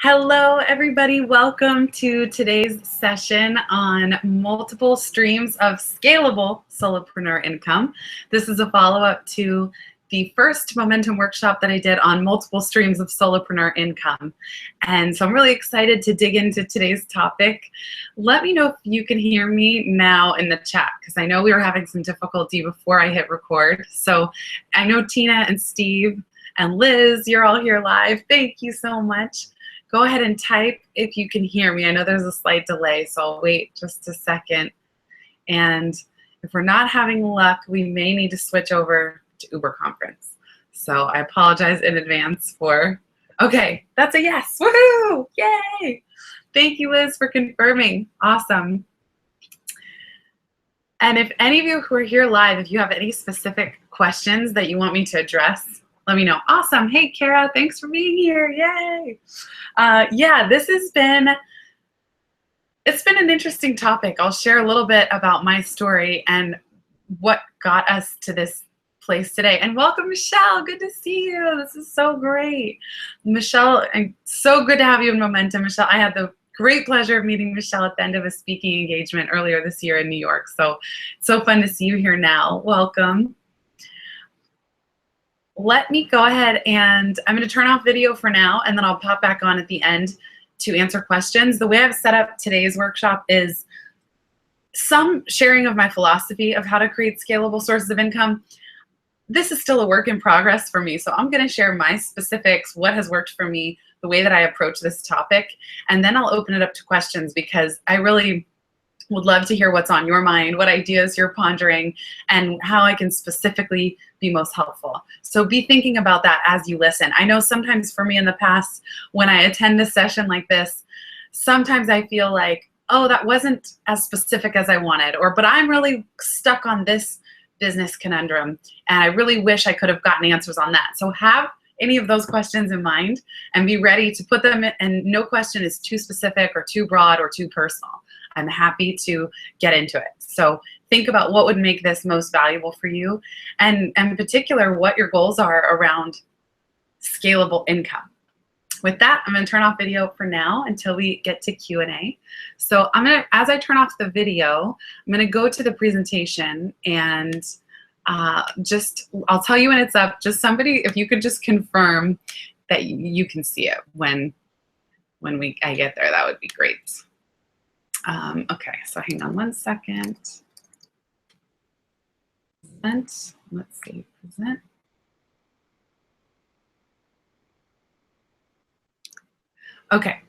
Hello, everybody. Welcome to today's session on multiple streams of scalable solopreneur income. This is a follow-up to the first momentum workshop that I did on multiple streams of solopreneur income. And so I'm really excited to dig into today's topic. Let me know if you can hear me now in the chat, because I know we were having some difficulty before I hit record. So I know Tina and Steve and Liz, you're all here live. Thank you so much. Go ahead and type if you can hear me. I know there's a slight delay, so I'll wait just a second. And if we're not having luck, we may need to switch over to Uber Conference. So I apologize in advance for, okay, that's a yes. Woohoo! Yay! Thank you, Liz, for confirming. Awesome. And if any of you who are here live, if you have any specific questions that you want me to address, let me know. Awesome. Hey, Kara, thanks for being here. Yay. Yeah, it's been an interesting topic. I'll share a little bit about my story and what got us to this place today. And welcome, Michelle. Good to see you. This is so great. Michelle, and so good to have you in Momentum. Michelle, I had the great pleasure of meeting Michelle at the end of a speaking engagement earlier this year in New York. So fun to see you here now. Welcome. Let me go ahead and I'm going to turn off video for now, and then I'll pop back on at the end to answer questions. The way I've set up today's workshop is some sharing of my philosophy of how to create scalable sources of income. This is still a work in progress for me, so I'm going to share my specifics, what has worked for me, the way that I approach this topic, and then I'll open it up to questions, because I really would love to hear what's on your mind, what ideas you're pondering, and how I can specifically be most helpful. So be thinking about that as you listen. I know sometimes for me in the past, when I attend a session like this, sometimes I feel like, oh, that wasn't as specific as I wanted, but I'm really stuck on this business conundrum, and I really wish I could have gotten answers on that. So have any of those questions in mind and be ready to put them in, and no question is too specific or too broad or too personal. I'm happy to get into it. So think about what would make this most valuable for you, and in particular, what your goals are around scalable income. With that, I'm going to turn off video for now until we get to Q&A. So as I turn off the video, I'm going to go to the presentation, and I'll tell you when it's up. Just somebody, if you could just confirm that you can see it when I get there, that would be great. Okay, so hang on one second. Present. Let's see, present. Okay,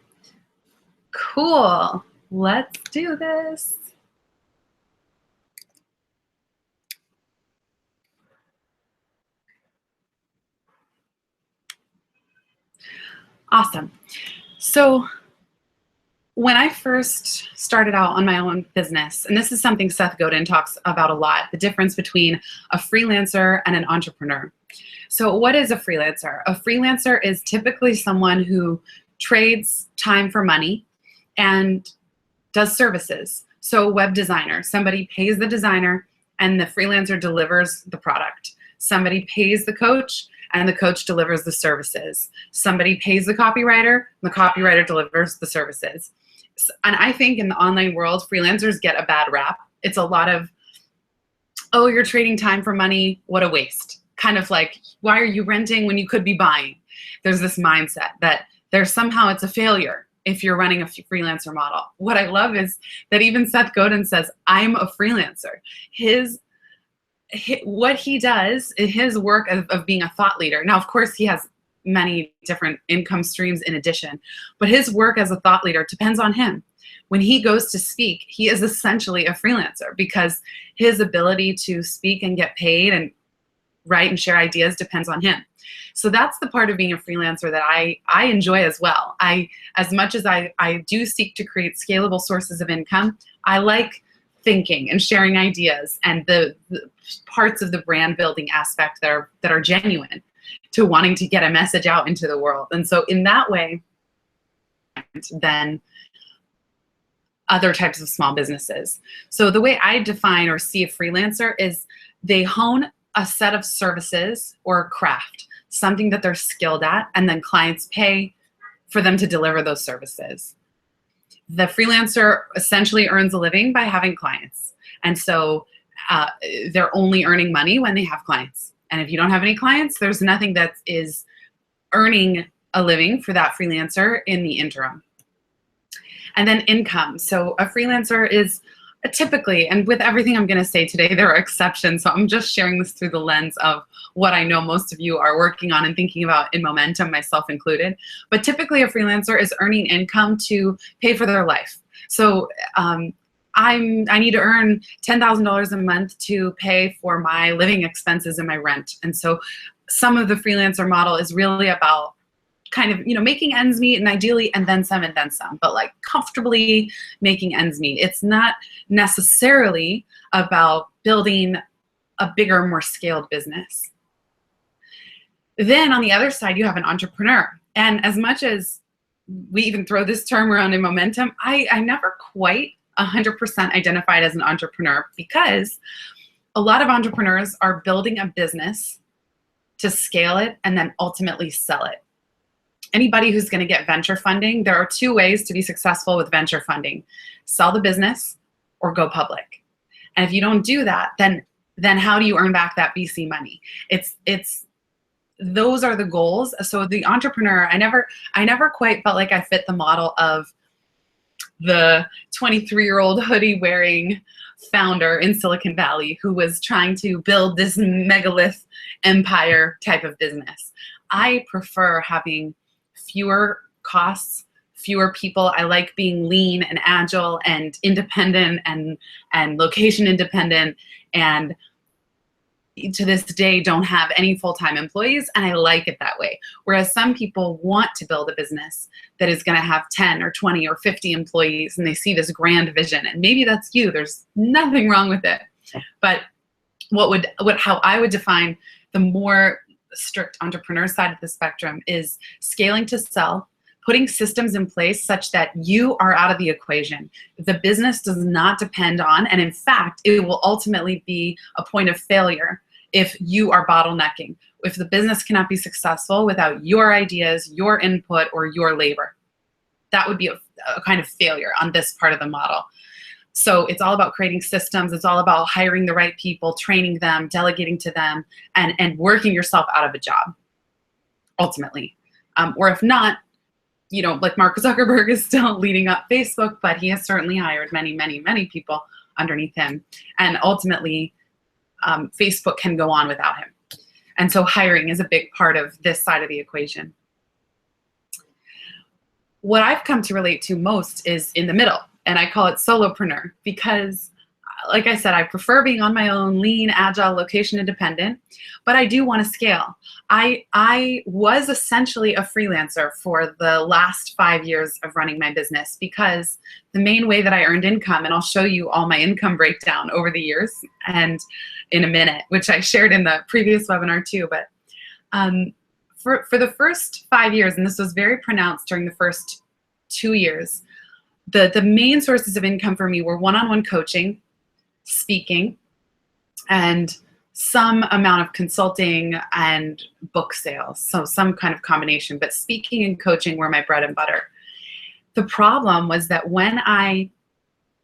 cool. Let's do this. Awesome. So when I first started out on my own business, and this is something Seth Godin talks about a lot, the difference between a freelancer and an entrepreneur. So what is a freelancer? A freelancer is typically someone who trades time for money and does services. So a web designer, somebody pays the designer and the freelancer delivers the product. Somebody pays the coach and the coach delivers the services. Somebody pays the copywriter, and the copywriter delivers the services. And I think in the online world, freelancers get a bad rap. It's a lot of, oh, you're trading time for money, what a waste. Kind of like, why are you renting when you could be buying? There's this mindset that somehow it's a failure if you're running a freelancer model. What I love is that even Seth Godin says, I'm a freelancer. What he does, his work of being a thought leader. Now, of course, he has many different income streams in addition, but his work as a thought leader depends on him. When he goes to speak, he is essentially a freelancer, because his ability to speak and get paid and write and share ideas depends on him. So that's the part of being a freelancer that I enjoy as well. As much as I do seek to create scalable sources of income, I like thinking and sharing ideas and the parts of the brand building aspect that are genuine to wanting to get a message out into the world. And so in that way, then other types of small businesses. So the way I define or see a freelancer is they hone a set of services or a craft, something that they're skilled at, and then clients pay for them to deliver those services. The freelancer essentially earns a living by having clients. And so they're only earning money when they have clients. And if you don't have any clients, there's nothing that is earning a living for that freelancer in the interim. And then income. So a freelancer is typically, and with everything I'm going to say today, there are exceptions. So I'm just sharing this through the lens of what I know most of you are working on and thinking about in momentum, myself included. But typically a freelancer is earning income to pay for their life. So I need to earn $10,000 a month to pay for my living expenses and my rent. And so some of the freelancer model is really about kind of, making ends meet, and ideally, and then some, but like comfortably making ends meet. It's not necessarily about building a bigger, more scaled business. Then on the other side, you have an entrepreneur. And as much as we even throw this term around in momentum, I never quite 100% identified as an entrepreneur, because a lot of entrepreneurs are building a business to scale it and then ultimately sell it. Anybody who's going to get venture funding, there are two ways to be successful with venture funding: sell the business or go public. And if you don't do that, then how do you earn back that VC money? Those are the goals. So the entrepreneur, I never quite felt like I fit the model of the 23-year-old hoodie wearing founder in Silicon Valley who was trying to build this megalith empire type of business. I prefer having fewer costs, fewer people. I like being lean and agile and independent and location independent, and to this day don't have any full-time employees, and I like it that way. Whereas some people want to build a business that is going to have 10 or 20 or 50 employees, and they see this grand vision, and maybe that's you. There's nothing wrong with it. But how I would define the more strict entrepreneur side of the spectrum is scaling to sell, putting systems in place such that you are out of the equation. The business does not depend on, and in fact, it will ultimately be a point of failure if you are bottlenecking, if the business cannot be successful without your ideas, your input, or your labor. That would be a kind of failure on this part of the model. So it's all about creating systems. It's all about hiring the right people, training them, delegating to them, and working yourself out of a job, ultimately. Or if not, like Mark Zuckerberg is still leading up Facebook, but he has certainly hired many, many, many people underneath him. And ultimately, Facebook can go on without him. And so hiring is a big part of this side of the equation. What I've come to relate to most is in the middle. And I call it solopreneur because, like I said, I prefer being on my own, lean, agile, location independent, but I do want to scale. I was essentially a freelancer for the last 5 years of running my business, because the main way that I earned income, and I'll show you all my income breakdown over the years and in a minute, which I shared in the previous webinar too, but for the first 5 years, and this was very pronounced during the first 2 years, the main sources of income for me were one-on-one coaching, speaking, and some amount of consulting and book sales. So some kind of combination, but speaking and coaching were my bread and butter. The problem was that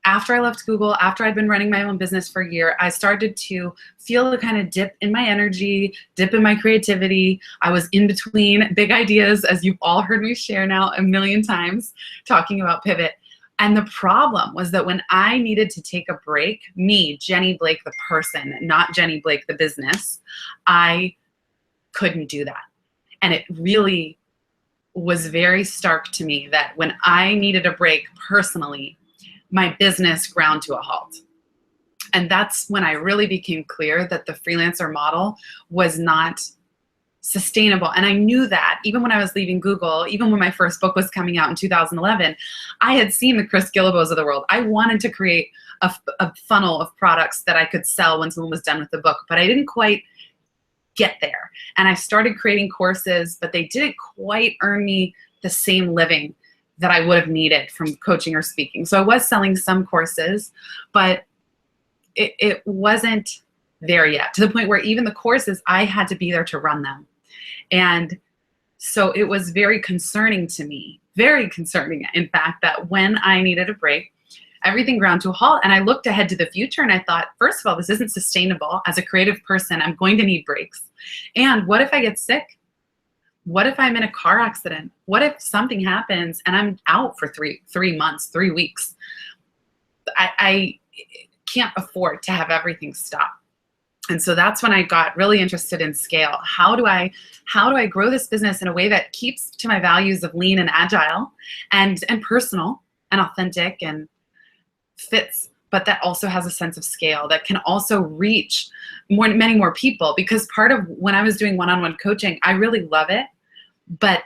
after I left Google, after I'd been running my own business for a year, I started to feel a kind of dip in my energy, dip in my creativity. I was in between big ideas, as you've all heard me share now a million times, talking about pivot. And the problem was that when I needed to take a break, me, Jenny Blake, the person, not Jenny Blake, the business, I couldn't do that. And it really was very stark to me that when I needed a break personally, my business ground to a halt. And that's when I really became clear that the freelancer model was not sustainable. And I knew that even when I was leaving Google, even when my first book was coming out in 2011, I had seen the Chris Gillibos of the world. I wanted to create a funnel of products that I could sell when someone was done with the book, but I didn't quite get there. And I started creating courses, but they didn't quite earn me the same living that I would have needed from coaching or speaking. So I was selling some courses, but it wasn't there yet, to the point where even the courses, I had to be there to run them. And So it was very concerning to me, very concerning, in fact, that when I needed a break, everything ground to a halt. And I looked ahead to the future and I thought, first of all, this isn't sustainable. As a creative person, I'm going to need breaks. And what if I get sick? What if I'm in a car accident? What if something happens and I'm out for three months, 3 weeks? I can't afford to have everything stop. And so that's when I got really interested in scale. How do I grow this business in a way that keeps to my values of lean and agile and personal and authentic and fits, but that also has a sense of scale that can also reach many more people? Because part of when I was doing one-on-one coaching, I really love it, but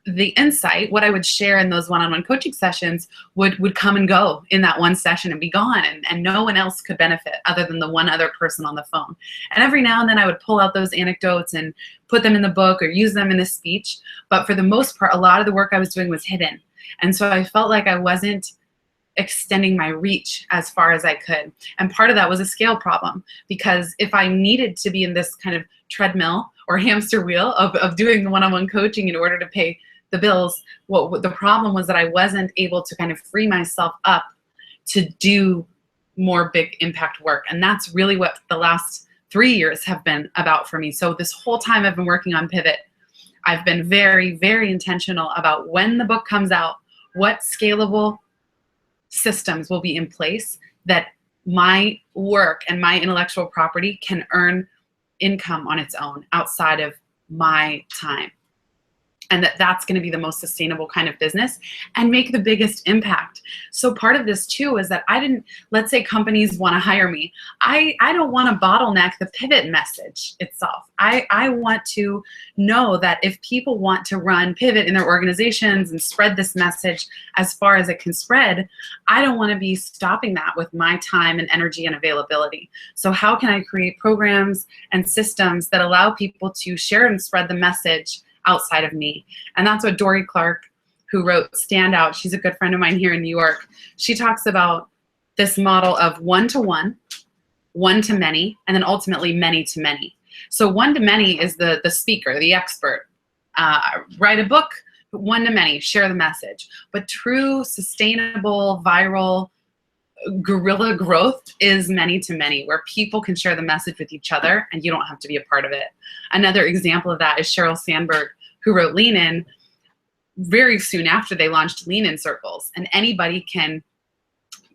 the insight, what I would share in those one-on-one coaching sessions would come and go in that one session and be gone, and no one else could benefit other than the one other person on the phone. And every now and then I would pull out those anecdotes and put them in the book or use them in a speech. But for the most part, a lot of the work I was doing was hidden. And so I felt like I wasn't extending my reach as far as I could. And part of that was a scale problem, because if I needed to be in this kind of treadmill or hamster wheel of doing the one-on-one coaching in order to pay the bills, what the problem was that I wasn't able to kind of free myself up to do more big impact work. And that's really what the last 3 years have been about for me. So this whole time I've been working on Pivot, I've been very, very intentional about when the book comes out, what scalable systems will be in place that my work and my intellectual property can earn income on its own outside of my time. And that's going to be the most sustainable kind of business and make the biggest impact. So part of this too is that let's say companies want to hire me. I don't want to bottleneck the Pivot message itself. I want to know that if people want to run Pivot in their organizations and spread this message as far as it can spread, I don't want to be stopping that with my time and energy and availability. So how can I create programs and systems that allow people to share and spread the message outside of me? And that's what Dory Clark, who wrote Stand Out, she's a good friend of mine here in New York, she talks about this model of one-to-one, one-to-many, and then ultimately many-to-many. So one-to-many is the speaker, the expert. Write a book, one-to-many, share the message. But true, sustainable, viral, guerrilla growth is many-to-many, where people can share the message with each other and you don't have to be a part of it. Another example of that is Sheryl Sandberg, who wrote Lean In very soon after they launched Lean In Circles. And anybody can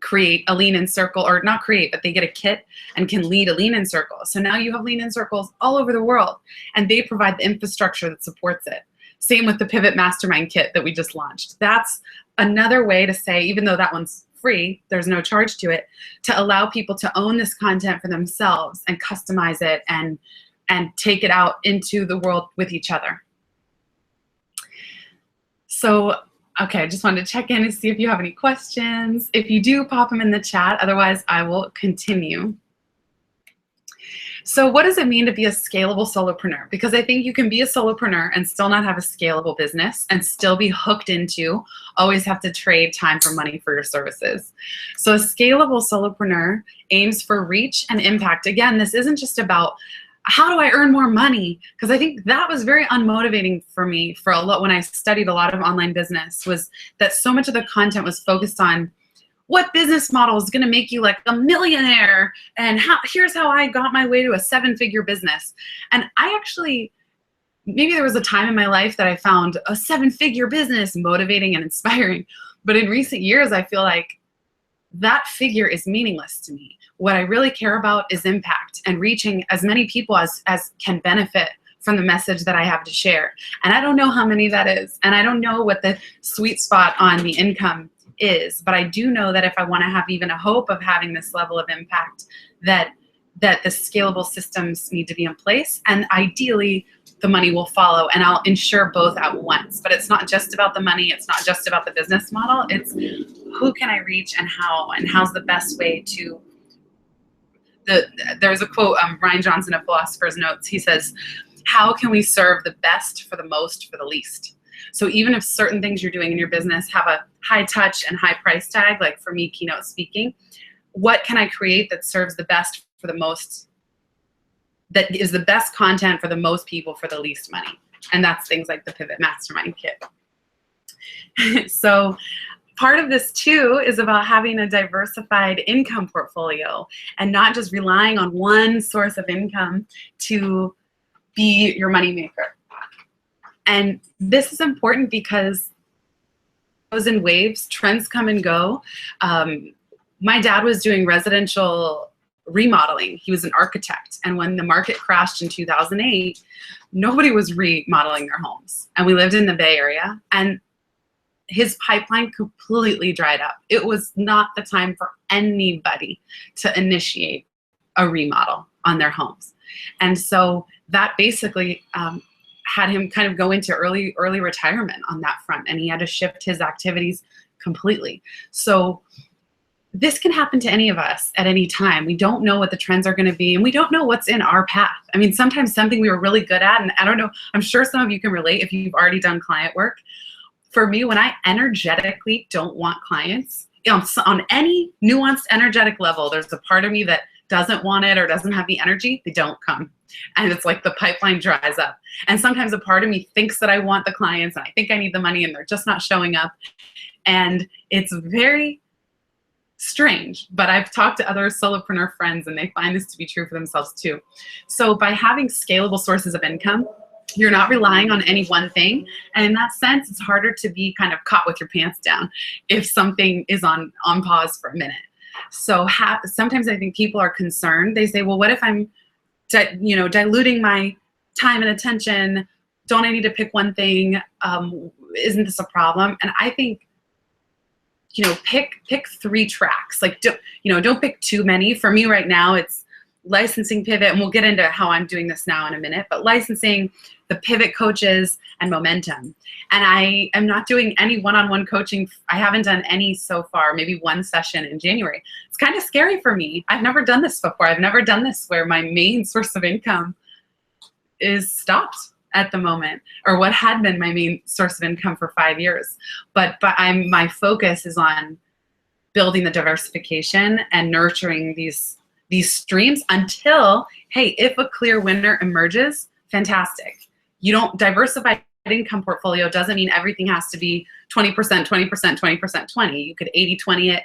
create a Lean In Circle, or not create, but they get a kit and can lead a Lean In Circle. So now you have Lean In Circles all over the world, and they provide the infrastructure that supports it. Same with the Pivot Mastermind Kit that we just launched. That's another way to say, even though that one's free, there's no charge to it, to allow people to own this content for themselves and customize it and take it out into the world with each other. So, okay, I just wanted to check in and see if you have any questions. If you do, pop them in the chat. Otherwise, I will continue. So what does it mean to be a scalable solopreneur? Because I think you can be a solopreneur and still not have a scalable business and still be hooked into always have to trade time for money for your services. So a scalable solopreneur aims for reach and impact. Again, this isn't just about how do I earn more money? Because I think that was very unmotivating for me for a lot when I studied a lot of online business, was that so much of the content was focused on what business model is going to make you like a millionaire, and here's how I got my way to a 7-figure business. And I actually, maybe there was a time in my life that I found a 7-figure business motivating and inspiring. But in recent years, I feel like that figure is meaningless to me. What I really care about is impact and reaching as many people as can benefit from the message that I have to share. And I don't know how many that is. And I don't know what the sweet spot on the income is, but I do know that if I want to have even a hope of having this level of impact, that the scalable systems need to be in place, and ideally the money will follow, and I'll ensure both at once. But it's not just about the money, it's not just about the business model, it's who can I reach and how's the best way to there's a quote, Ryan Johnson of Philosopher's Notes, he says, how can we serve the best for the most for the least? So even if certain things you're doing in your business have a high touch and high price tag, like for me, keynote speaking, what can I create that serves the best for the most, that is the best content for the most people for the least money? And that's things like the Pivot Mastermind Kit. So part of this too is about having a diversified income portfolio and not just relying on one source of income to be your moneymaker. And this is important because it goes in waves, trends come and go. My dad was doing residential remodeling. He was an architect. And when the market crashed in 2008, nobody was remodeling their homes. And we lived in the Bay Area, and his pipeline completely dried up. It was not the time for anybody to initiate a remodel on their homes. And so that basically had him kind of go into early retirement on that front, and he had to shift his activities completely. So this can happen to any of us at any time. We don't know what the trends are going to be, and we don't know what's in our path. I mean, sometimes something we were really good at, and I don't know, I'm sure some of you can relate if you've already done client work. For me, when I energetically don't want clients, on any nuanced energetic level, there's a part of me that doesn't want it or doesn't have the energy, they don't come. And it's like the pipeline dries up. And sometimes a part of me thinks that I want the clients and I think I need the money and they're just not showing up. And it's very strange, but I've talked to other solopreneur friends and they find this to be true for themselves too. So by having scalable sources of income, you're not relying on any one thing. And in that sense, it's harder to be kind of caught with your pants down if something is on pause for a minute. So sometimes I think people are concerned. They say, well, what if I'm diluting my time and attention? Don't I need to pick one thing? Isn't this a problem? And I think, pick 3 tracks. Like, don't pick too many. For me right now, it's licensing, Pivot, and we'll get into how I'm doing this now in a minute, but licensing, the Pivot coaches, and momentum. And I am not doing any one-on-one coaching. I haven't done any so far, maybe one session in January. It's kind of scary for me. I've never done this before. I've never done this where my main source of income is stopped at the moment, or what had been my main source of income for 5 years. But my focus is on building the diversification and nurturing these streams until, hey, if a clear winner emerges, fantastic. You don't diversify income portfolio doesn't mean everything has to be 20%, 20%, 20%, 20. You could 80-20 it,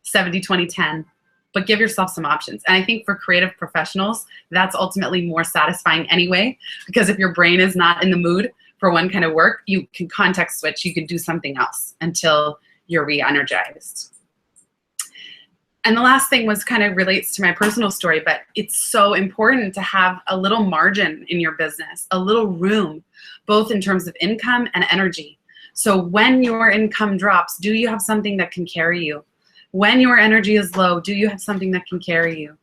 70-20, 10, but give yourself some options. And I think for creative professionals, that's ultimately more satisfying anyway, because if your brain is not in the mood for one kind of work, you can context switch, you can do something else until you're re-energized. And the last thing was kind of relates to my personal story, but it's so important to have a little margin in your business, a little room, both in terms of income and energy. So when your income drops, do you have something that can carry you? When your energy is low, do you have something that can carry you?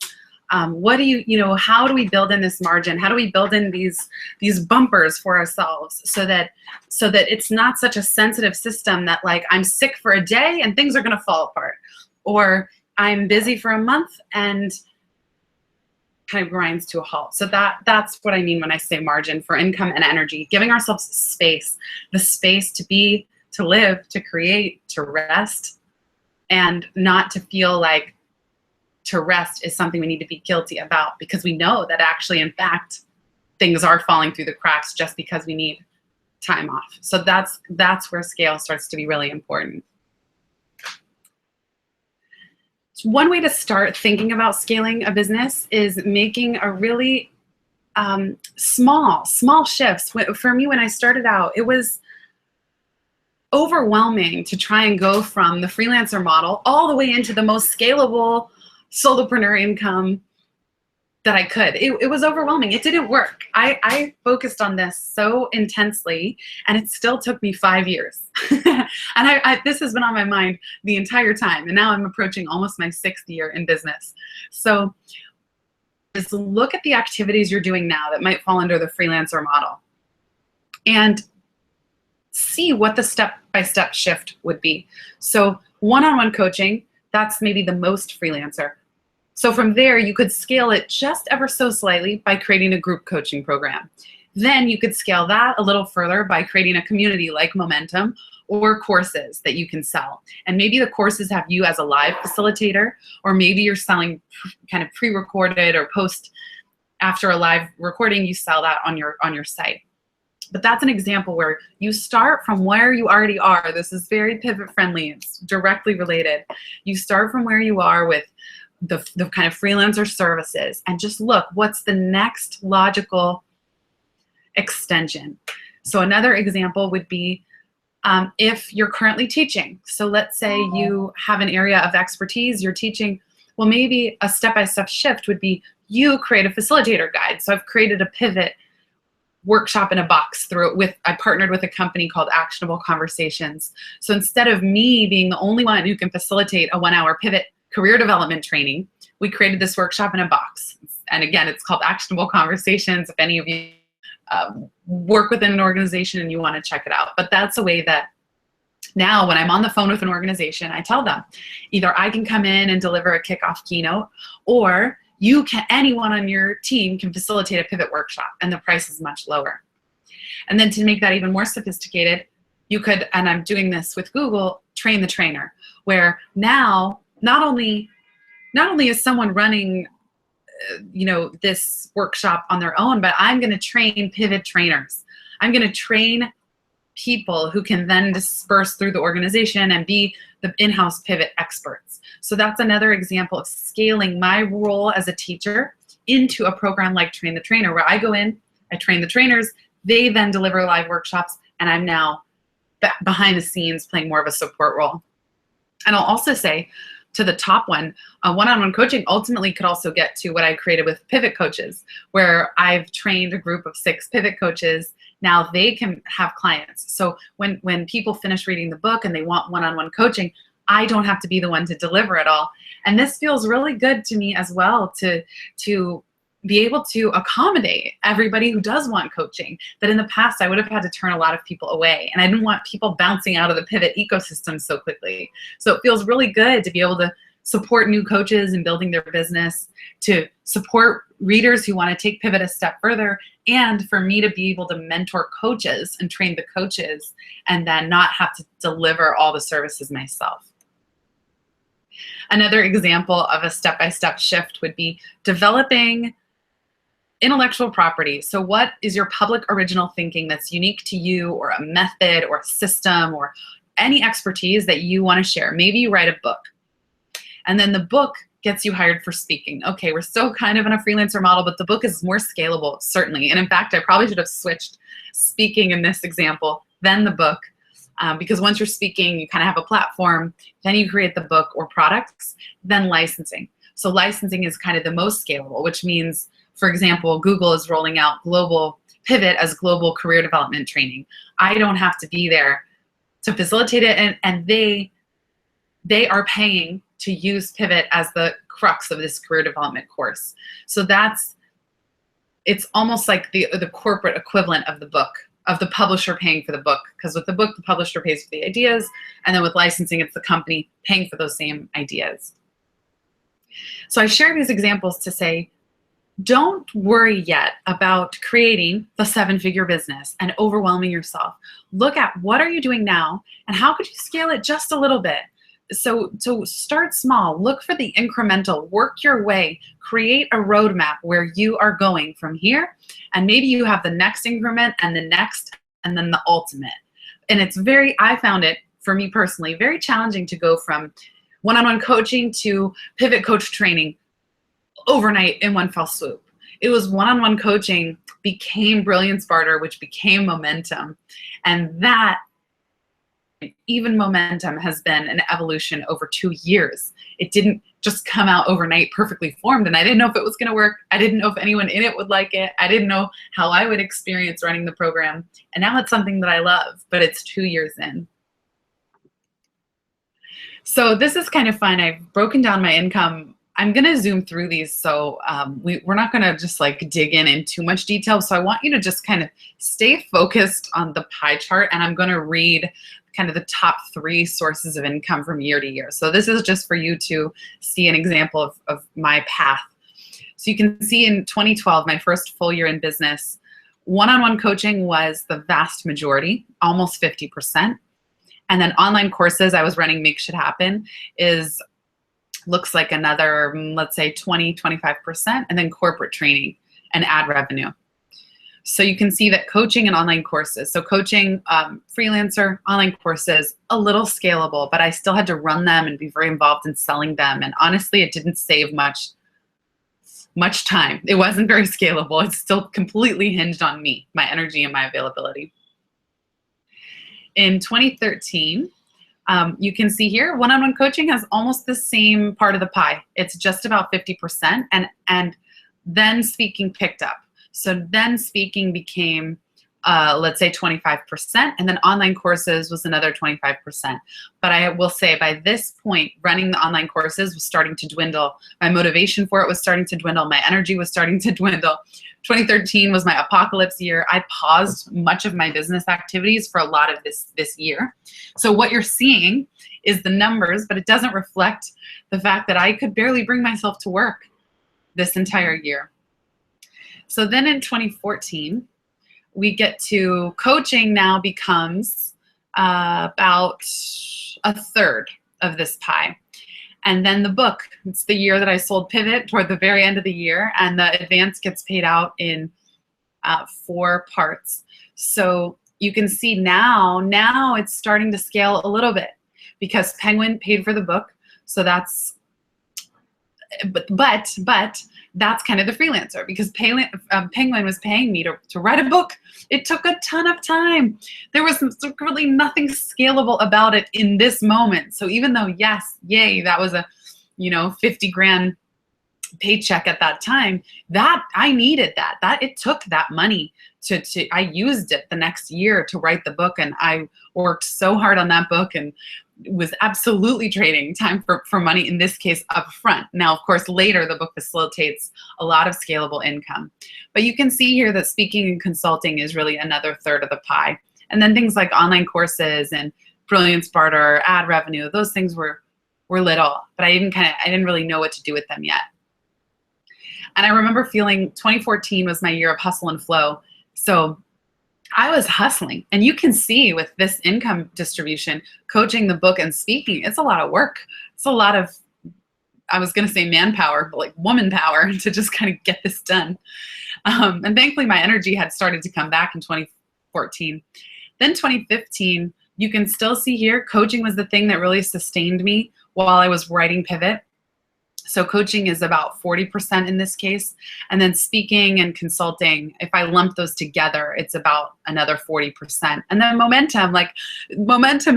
What do how do we build in this margin? How do we build in these bumpers for ourselves so that it's not such a sensitive system that, like, I'm sick for a day and things are gonna fall apart, or I'm busy for a month and kind of grinds to a halt. So that's what I mean when I say margin for income and energy, giving ourselves space, the space to be, to live, to create, to rest, and not to feel like to rest is something we need to be guilty about, because we know that actually, in fact, things are falling through the cracks just because we need time off. So that's where scale starts to be really important. One way to start thinking about scaling a business is making a really small shifts. For me, when I started out, it was overwhelming to try and go from the freelancer model all the way into the most scalable solopreneur income that I could. It was overwhelming. It didn't work. I focused on this so intensely, and it still took me 5 years. And this has been on my mind the entire time, and now I'm approaching almost my 6th year in business. So just look at the activities you're doing now that might fall under the freelancer model and see what the step-by-step shift would be. So one-on-one coaching, that's maybe the most freelancer. So from there, you could scale it just ever so slightly by creating a group coaching program. Then you could scale that a little further by creating a community like Momentum, or courses that you can sell. And maybe the courses have you as a live facilitator, or maybe you're selling kind of pre-recorded or post after a live recording, you sell that on your site. But that's an example where you start from where you already are. This is very pivot friendly. It's directly related. You start from where you are with the kind of freelancer services and just look, what's the next logical extension? So another example would be if you're currently teaching. So let's say you have an area of expertise, you're teaching. Well, maybe a step-by-step shift would be you create a facilitator guide. So I've created a pivot workshop in a box I partnered with a company called Actionable Conversations. So instead of me being the only one who can facilitate a 1-hour pivot career development training, we created this workshop in a box. And again, it's called Actionable Conversations. If any of you work within an organization and you want to check it out. But that's a way that now when I'm on the phone with an organization, I tell them either I can come in and deliver a kickoff keynote, or anyone on your team can facilitate a pivot workshop, and the price is much lower. And then to make that even more sophisticated, you could, and I'm doing this with Google, train the trainer, where now not only is someone running this workshop on their own, but I'm going to train pivot trainers. I'm going to train people who can then disperse through the organization and be the in-house pivot experts. So that's another example of scaling my role as a teacher into a program like Train the Trainer, where I go in, I train the trainers, they then deliver live workshops, and I'm now behind the scenes playing more of a support role. And I'll also say, to the top one-on-one coaching ultimately could also get to what I created with pivot coaches, where I've trained a group of 6 pivot coaches. Now they can have clients. So when people finish reading the book and they want one-on-one coaching, I don't have to be the one to deliver it all. And this feels really good to me as well, to be able to accommodate everybody who does want coaching. That in the past I would have had to turn a lot of people away, and I didn't want people bouncing out of the pivot ecosystem so quickly. So it feels really good to be able to support new coaches in building their business, to support readers who want to take pivot a step further, and for me to be able to mentor coaches and train the coaches and then not have to deliver all the services myself. Another example of a step-by-step shift would be developing intellectual property. So what is your public original thinking that's unique to you, or a method or a system or any expertise that you want to share? Maybe you write a book, and then the book gets you hired for speaking. Okay, we're still kind of in a freelancer model, but the book is more scalable, certainly. And in fact, I probably should have switched speaking in this example than the book, because once you're speaking, you kind of have a platform, then you create the book or products, then licensing. So licensing is kind of the most scalable, which means, for example, Google is rolling out global pivot as global career development training. I don't have to be there to facilitate it, and they are paying to use pivot as the crux of this career development course. So it's almost like the corporate equivalent of the book, of the publisher paying for the book, because with the book, the publisher pays for the ideas, and then with licensing, it's the company paying for those same ideas. So I share these examples to say, don't worry yet about creating the 7-figure business and overwhelming yourself. Look at what are you doing now, and how could you scale it just a little bit? So start small, look for the incremental, work your way, create a roadmap where you are going from here, and maybe you have the next increment and the next, and then the ultimate. And it's I found it, for me personally, very challenging to go from one-on-one coaching to pivot coach training overnight in one fell swoop. It was one-on-one coaching became Brilliance Barter, which became Momentum. And that, even Momentum, has been an evolution over 2 years. It didn't just come out overnight perfectly formed, and I didn't know if it was going to work. I didn't know if anyone in it would like it. I didn't know how I would experience running the program. And now it's something that I love, but it's 2 years in. So this is kind of fun. I've broken down my income. I'm going to zoom through these, so we're not going to just like dig in too much detail. So I want you to just kind of stay focused on the pie chart, and I'm going to read kind of the top 3 sources of income from year to year. So this is just for you to see an example of my path. So you can see in 2012, my first full year in business, one-on-one coaching was the vast majority, almost 50%. And then online courses I was running, Make Shit Happen, looks like another, let's say 20, 25%, and then corporate training and ad revenue. So you can see that coaching and online courses. So coaching, freelancer, online courses, a little scalable, but I still had to run them and be very involved in selling them. And honestly, it didn't save much time. It wasn't very scalable. It's still completely hinged on me, my energy and my availability. In 2013, you can see here, one-on-one coaching has almost the same part of the pie. It's just about 50%, and then speaking picked up. So then speaking became, let's say 25%, and then online courses was another 25%. But I will say by this point, running the online courses was starting to dwindle. My motivation for it was starting to dwindle. My energy was starting to dwindle. 2013 was my apocalypse year. I paused much of my business activities for a lot of this year. So what you're seeing is the numbers, but it doesn't reflect the fact that I could barely bring myself to work this entire year. So then in 2014, we get to coaching now becomes about a third of this pie. And then the book, it's the year that I sold Pivot toward the very end of the year, and the advance gets paid out in 4 parts. So you can see now it's starting to scale a little bit because Penguin paid for the book. So that's, but that's kind of the freelancer, because Penguin was paying me to write a book. It took a ton of time. There was really nothing scalable about it in this moment. So even though, yes, yay, that was a, 50 grand paycheck at that time, that I needed that it took that money to I used it the next year to write the book, and I worked so hard on that book and was absolutely trading time for money, in this case up front. Now, of course, later the book facilitates a lot of scalable income. But you can see here that speaking and consulting is really another third of the pie. And then things like online courses and Brilliance Barter, ad revenue, those things were little, but I didn't really know what to do with them yet. And I remember feeling 2014 was my year of hustle and flow. So I was hustling, and you can see with this income distribution, coaching, the book, and speaking, it's a lot of work. It's a lot of, I was going to say manpower, but like woman power to just kind of get this done. And thankfully my energy had started to come back in 2014. Then 2015, you can still see here, coaching was the thing that really sustained me while I was writing Pivot. So coaching is about 40% in this case. And then speaking and consulting, if I lump those together, it's about another 40%. And then momentum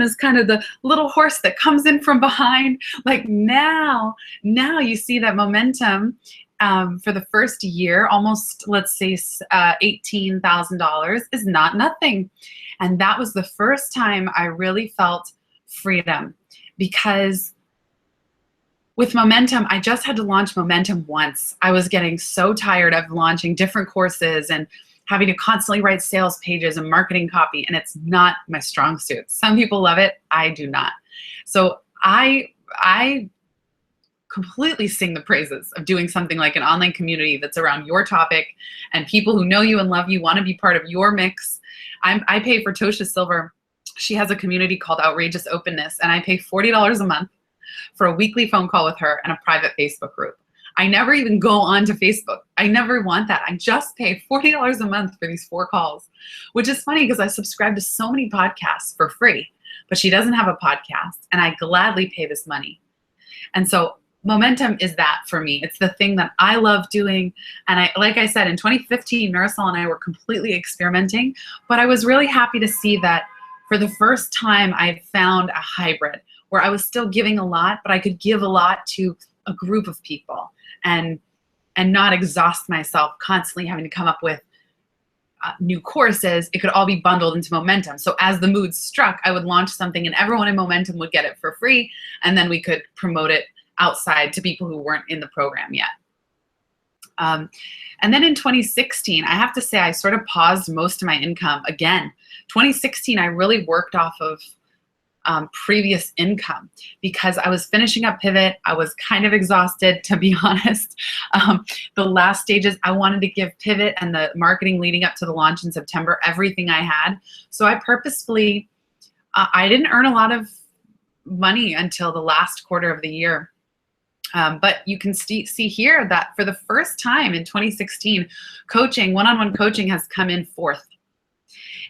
is kind of the little horse that comes in from behind. Like now you see that momentum for the first year, almost, let's say, $18,000 is not nothing. And that was the first time I really felt freedom, because with momentum, I just had to launch momentum once. I was getting so tired of launching different courses and having to constantly write sales pages and marketing copy, and it's not my strong suit. Some people love it, I do not. So I completely sing the praises of doing something like an online community that's around your topic, and people who know you and love you want to be part of your mix. I pay for Tosha Silver. She has a community called Outrageous Openness, and I pay $40 a month for a weekly phone call with her and a private Facebook group. I never even go on to Facebook. I never want that. I just pay $40 a month for these 4 calls, which is funny because I subscribe to so many podcasts for free, but she doesn't have a podcast, and I gladly pay this money. And so momentum is that for me. It's the thing that I love doing. And like I said, in 2015, Marisol and I were completely experimenting, but I was really happy to see that for the first time I had found a hybrid where I was still giving a lot, but I could give a lot to a group of people and not exhaust myself constantly having to come up with new courses. It could all be bundled into momentum. So as the mood struck, I would launch something and everyone in momentum would get it for free, and then we could promote it outside to people who weren't in the program yet. And then in 2016, I have to say I sort of paused most of my income again. 2016, I really worked off of previous income because I was finishing up Pivot. I was kind of exhausted, to be honest. The last stages, I wanted to give Pivot and the marketing leading up to the launch in September everything I had. So I purposefully, I didn't earn a lot of money until the last quarter of the year. But you can see here that for the first time in 2016, coaching, one-on-one coaching has come in fourth.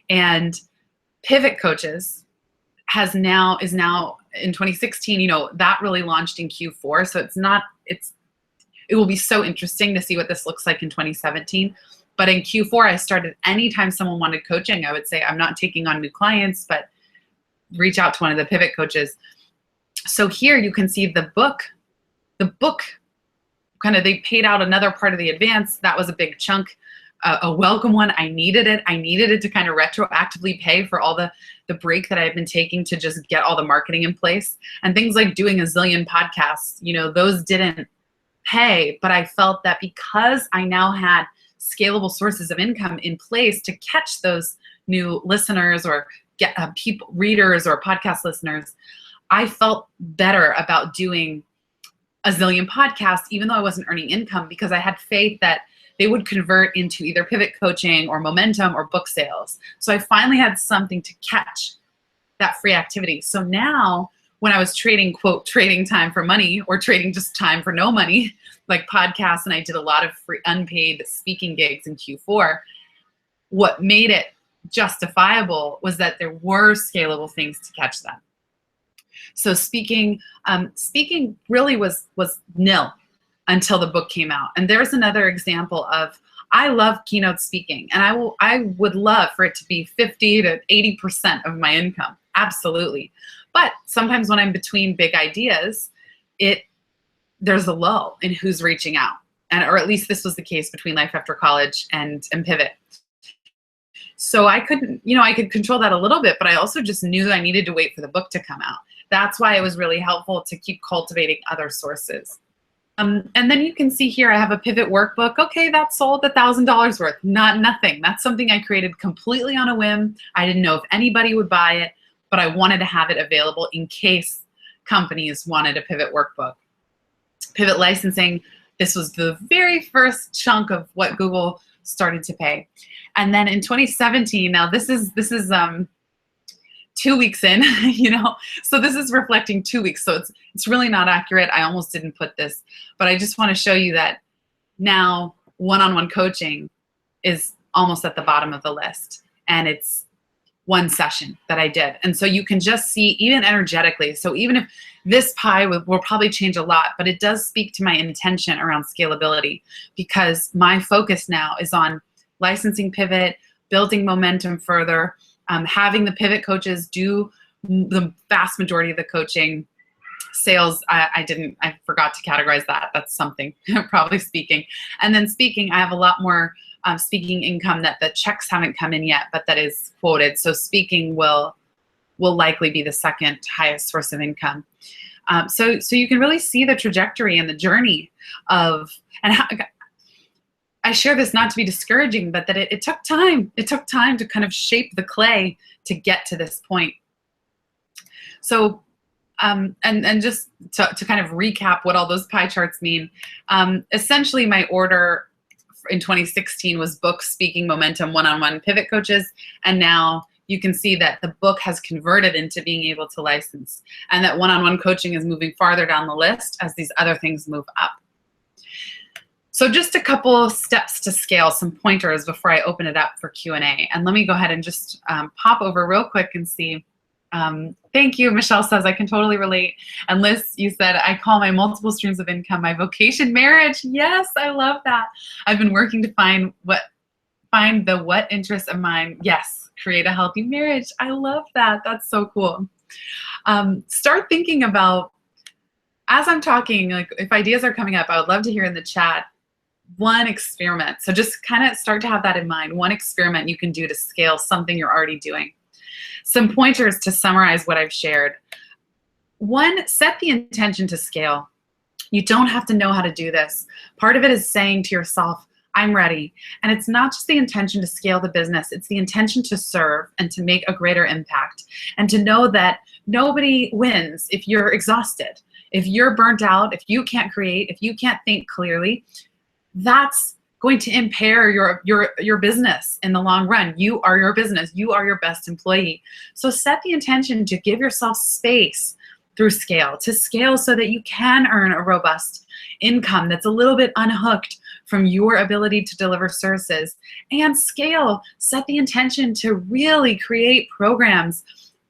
And Pivot Coaches is now in 2016, you know, that really launched in Q4. So it will be so interesting to see what this looks like in 2017. But in Q4, I started anytime someone wanted coaching, I would say, I'm not taking on new clients, but reach out to one of the Pivot Coaches. So here you can see the book kind of, they paid out another part of the advance. That was a big chunk, a welcome one. I needed it. I needed it to kind of retroactively pay for all the break that I've been taking to just get all the marketing in place. And things like doing a zillion podcasts, you know, those didn't pay, but I felt that because I now had scalable sources of income in place to catch those new listeners or get readers or podcast listeners, I felt better about doing a zillion podcasts, even though I wasn't earning income, because I had faith that they would convert into either pivot coaching or momentum or book sales. So I finally had something to catch that free activity. So now when I was trading, quote, trading time for money or trading just time for no money, like podcasts, and I did a lot of free unpaid speaking gigs in Q4, what made it justifiable was that there were scalable things to catch them. So speaking really was nil until the book came out. And there's another example of, I love keynote speaking, and I would love for it to be 50 to 80% of my income. Absolutely. But sometimes when I'm between big ideas, there's a lull in who's reaching out. Or at least this was the case between Life After College and Pivot. So I couldn't, you know, I could control that a little bit, but I also just knew that I needed to wait for the book to come out. That's why it was really helpful to keep cultivating other sources. And then you can see here, I have a Pivot workbook. Okay, that sold $1,000 worth, nothing. That's something I created completely on a whim. I didn't know if anybody would buy it, but I wanted to have it available in case companies wanted a Pivot workbook. Pivot licensing, this was the very first chunk of what Google started to pay. And then in 2017, now this is 2 weeks in, you know, so this is reflecting 2 weeks. So it's really not accurate. I almost didn't put this, but I just want to show you that now one-on-one coaching is almost at the bottom of the list, and it's one session that I did. And so you can just see, even energetically, so even if this pie will probably change a lot, but it does speak to my intention around scalability, because my focus now is on licensing Pivot, building momentum further, having the Pivot coaches do the vast majority of the coaching. Sales, I forgot to categorize that. That's something, probably speaking. And then speaking, I have a lot more speaking income that the checks haven't come in yet, but that is quoted. So speaking will likely be the second highest source of income. So you can really see the trajectory and the journey of, and how, I share this not to be discouraging, but that it took time. It took time to kind of shape the clay to get to this point. So, and just to kind of recap what all those pie charts mean, essentially my order in 2016 was book, speaking, momentum, one-on-one, Pivot coaches, and now you can see that the book has converted into being able to license, and that one-on-one coaching is moving farther down the list as these other things move up. So just a couple steps to scale, some pointers before I open it up for Q&A. And let me go ahead and just pop over real quick and see. Thank you. Michelle says, I can totally relate. And Liz, you said, I call my multiple streams of income my vocation marriage. Yes, I love that. I've been working to find the what interest of mine. Yes, create a healthy marriage. I love that. That's so cool. Start thinking about, as I'm talking, like if ideas are coming up, I would love to hear in the chat one experiment. So just kind of start to have that in mind. One experiment you can do to scale something you're already doing. Some pointers to summarize what I've shared. One, set the intention to scale. You don't have to know how to do this. Part of it is saying to yourself, I'm ready. And it's not just the intention to scale the business, it's the intention to serve and to make a greater impact. And to know that nobody wins if you're exhausted, if you're burnt out, if you can't create, if you can't think clearly. That's going to impair your business in the long run. You are your business. You are your best employee. So set the intention to give yourself space through scale, to scale so that you can earn a robust income that's a little bit unhooked from your ability to deliver services. And scale, set the intention to really create programs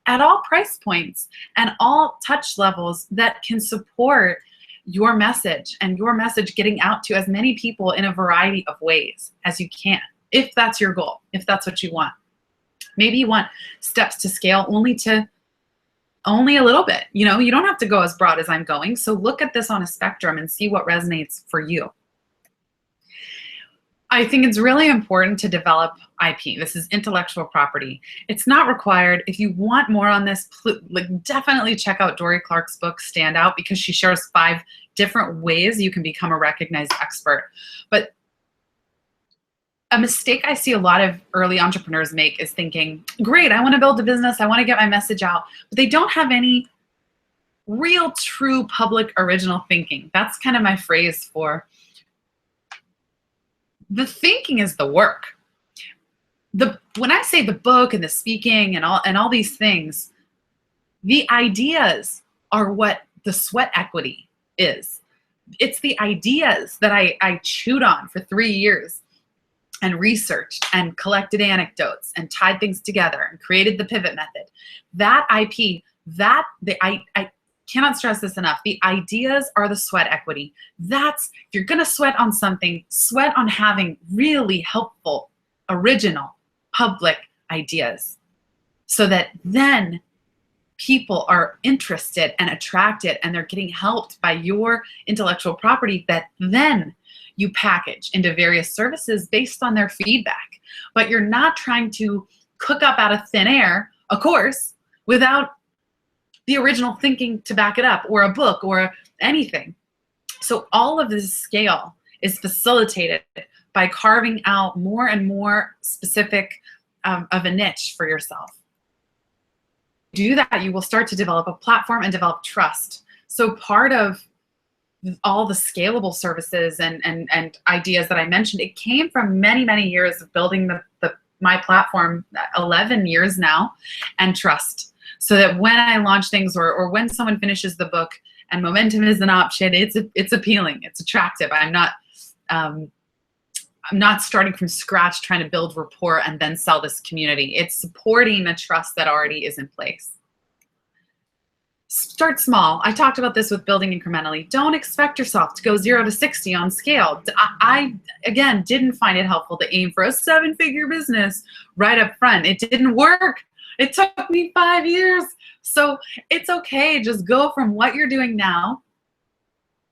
at all price points and all touch levels that can support your message and your message getting out to as many people in a variety of ways as you can, if that's your goal, if that's what you want. Maybe you want steps to scale only a little bit. You know, you don't have to go as broad as I'm going. So look at this on a spectrum and see what resonates for you. I think it's really important to develop IP. This is intellectual property. It's not required. If you want more on this, definitely check out Dorie Clark's book, Stand Out, because she shares 5 different ways you can become a recognized expert. But a mistake I see a lot of early entrepreneurs make is thinking, great, I want to build a business, I want to get my message out, but they don't have any real, true public original thinking. That's kind of my phrase for the thinking is the work. When I say the book and the speaking and all these things, the ideas are what the sweat equity is. It's the ideas that I chewed on for 3 years and researched and collected anecdotes and tied things together and created the pivot method. That IP, I cannot stress this enough. The ideas are the sweat equity. If you're going to sweat on something, sweat on having really helpful, original, public ideas so that then people are interested and attracted and they're getting helped by your intellectual property that then you package into various services based on their feedback. But you're not trying to cook up out of thin air a course without the original thinking to back it up, or a book, or anything. So all of this scale is facilitated by carving out more and more specific of a niche for yourself. Do that, you will start to develop a platform and develop trust. So part of all the scalable services and ideas that I mentioned, it came from many, many years of building my platform, 11 years now, and trust. So that when I launch things or when someone finishes the book and momentum is an option, it's appealing, it's attractive. I'm not starting from scratch trying to build rapport and then sell this community. It's supporting a trust that already is in place. Start small. I talked about this with building incrementally. Don't expect yourself to go 0 to 60 on scale. I again, didn't find it helpful to aim for a 7-figure business right up front. It didn't work. It took me 5 years. So it's okay. Just go from what you're doing now,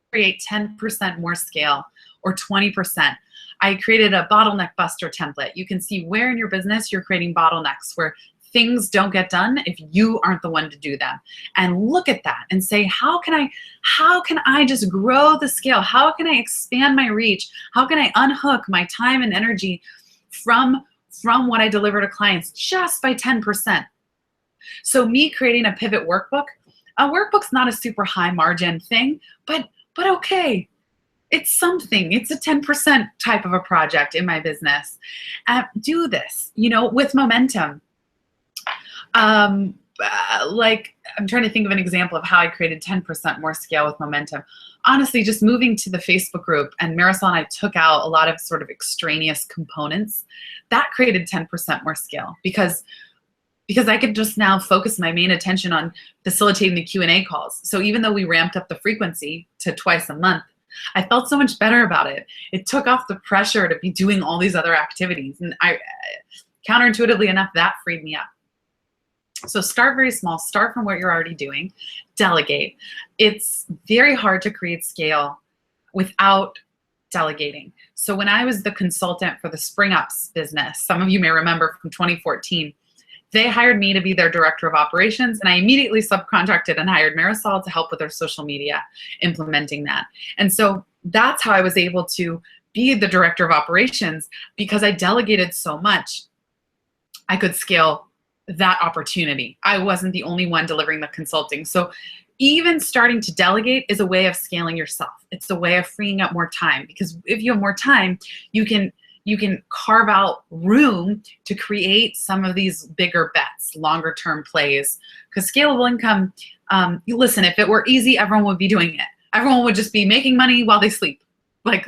create 10% more scale or 20%. I created a bottleneck buster template. You can see where in your business you're creating bottlenecks, where things don't get done if you aren't the one to do them. And look at that and say, how can I just grow the scale? How can I expand my reach? How can I unhook my time and energy from what I deliver to clients just by 10%? So me creating a pivot workbook, a workbook's not a super high margin thing, but okay. It's something. It's a 10% type of a project in my business. Do this, with momentum. Like, I'm trying to think of an example of how I created 10% more scale with momentum. Honestly, just moving to the Facebook group, and Marisol and I took out a lot of sort of extraneous components. That created 10% more scale because I could just now focus my main attention on facilitating the Q&A calls. So even though we ramped up the frequency to twice a month, I felt so much better about it. It took off the pressure to be doing all these other activities. And counterintuitively enough, that freed me up. So start very small. Start from what you're already doing. Delegate. It's very hard to create scale without delegating. So when I was the consultant for the Spring Ups business, some of you may remember from 2014, they hired me to be their director of operations, and I immediately subcontracted and hired Marisol to help with their social media, implementing that. And so that's how I was able to be the director of operations, because I delegated so much. I could scale that opportunity. I wasn't the only one delivering the consulting. So even starting to delegate is a way of scaling yourself. It's a way of freeing up more time, because if you have more time, you can you can carve out room to create some of these bigger bets, longer term plays. Because scalable income, listen, if it were easy, everyone would be doing it. Everyone would just be making money while they sleep. Like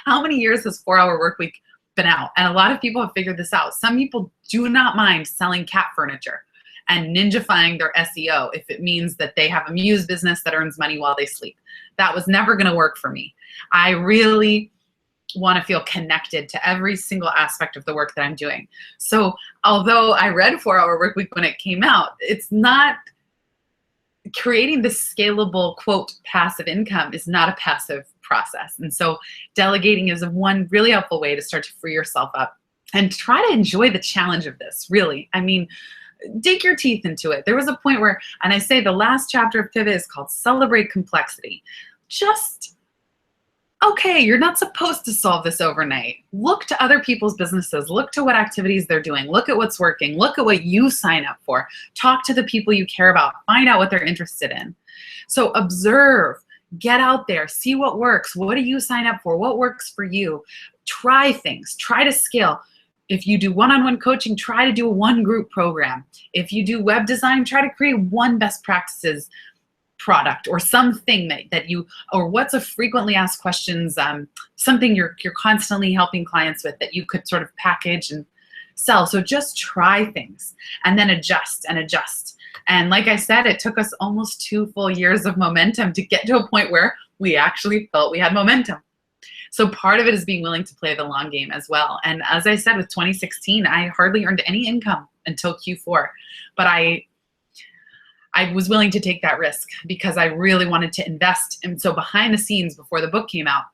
how many years has 4-hour work week been out? And a lot of people have figured this out. Some people do not mind selling cat furniture and ninjafying their SEO if it means that they have a muse business that earns money while they sleep. That was never going to work for me. I really want to feel connected to every single aspect of the work that I'm doing. So although I read 4-hour work week when it came out, it's not creating this scalable, quote, passive income is not a passive process. And so delegating is one really helpful way to start to free yourself up and try to enjoy the challenge of this, really. I mean, dig your teeth into it. There was a point where, and I say the last chapter of Pivot is called Celebrate Complexity. Just, okay, you're not supposed to solve this overnight. Look to other people's businesses. Look to what activities they're doing. Look at what's working. Look at what you sign up for. Talk to the people you care about. Find out what they're interested in. So observe, get out there, see what works. What do you sign up for? What works for you? Try things. Try to scale. If you do one-on-one coaching, try to do a one group program. If you do web design, try to create one best practices product or something that you, or what's a frequently asked questions, something you're constantly helping clients with that you could sort of package and sell. So just try things and then adjust and adjust. And like I said, it took us almost 2 full years of momentum to get to a point where we actually felt we had momentum. So part of it is being willing to play the long game as well. And as I said, with 2016, I hardly earned any income until Q4, but I was willing to take that risk because I really wanted to invest. And so behind the scenes, before the book came out,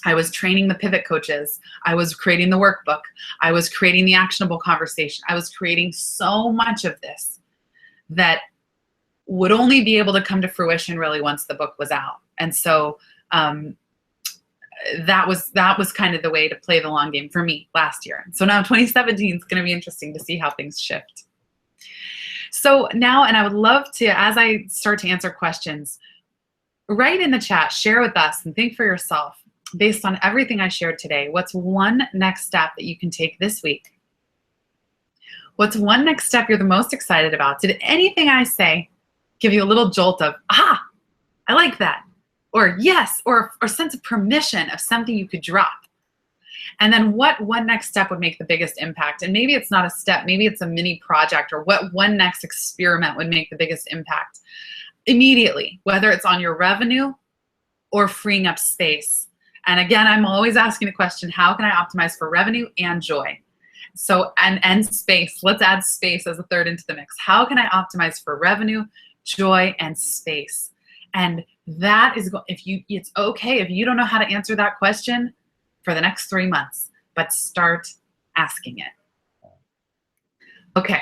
I was training the pivot coaches. I was creating the workbook. I was creating the actionable conversation. I was creating so much of this that would only be able to come to fruition really once the book was out. And so that was kind of the way to play the long game for me last year. So now 2017 is going to be interesting to see how things shift. So now, and I would love to, as I start to answer questions, write in the chat, share with us, and think for yourself, based on everything I shared today, what's one next step that you can take this week? What's one next step you're the most excited about? Did anything I say give you a little jolt of, aha, I like that, or yes, or sense of permission of something you could drop? And then what one next step would make the biggest impact? And maybe it's not a step, maybe it's a mini project, or what one next experiment would make the biggest impact immediately, whether it's on your revenue or freeing up space. And again, I'm always asking the question, how can I optimize for revenue and joy? So, and space, let's add space as a third into the mix. How can I optimize for revenue, joy, and space? And that is, it's okay if you don't know how to answer that question for the next 3 months, but start asking it. Okay,